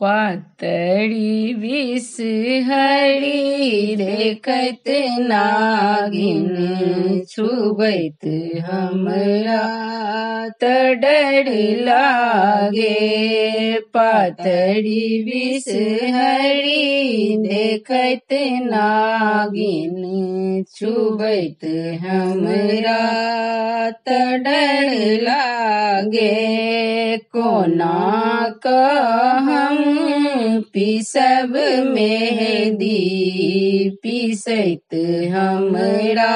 पातळी विषहरी देखत नागिन छुबैत हमरा त डर लागे। पातळी विषहरी देखत नागिन छुबैत हमरा त डर लागे। कोना हम पिसब मेहदी पिसैत हमरा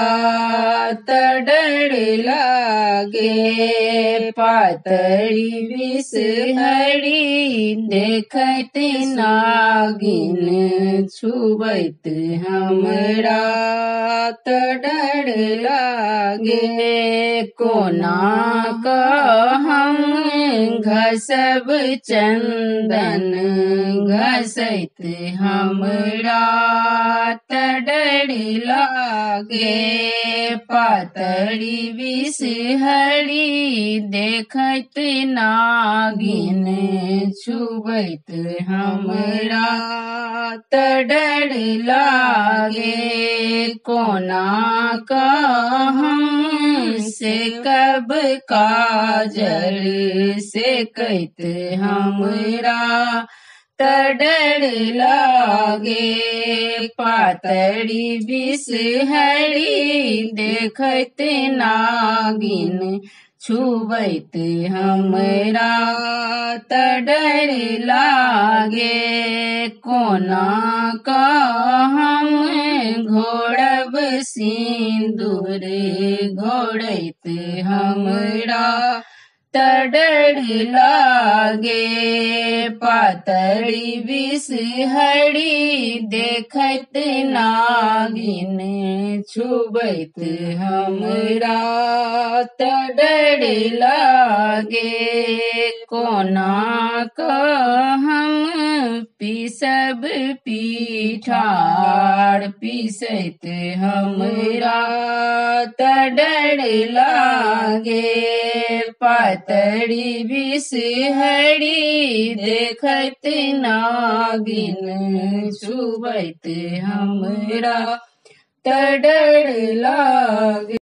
त डर लागे। पातळी विषहरी देखत नागिन छुबैत हमरा त डर लागे। कोना हम घसब चंदन घसैत हमरा त डर लागे। पातळी विषहरी देखत नागिन छुबैत हमरा त डर लागे। कोना हम सेकब काजल सेकैत हमरा त डर लागे। पातळी विषहरी देखत नागिन छुबैत हमरा त डर लागे। कोना हम घोड़ब सिंदूर घोड़ैत हमरा त डर लागे। पातळी विषहरी देखत नागिन छुबैत हमरा त डर लागे। कोना हम पिसब पीठार पिसैत हमरा त डर लागे। पातळी विषहरी देखत नागिन छुबैत हमरा त डर लागे।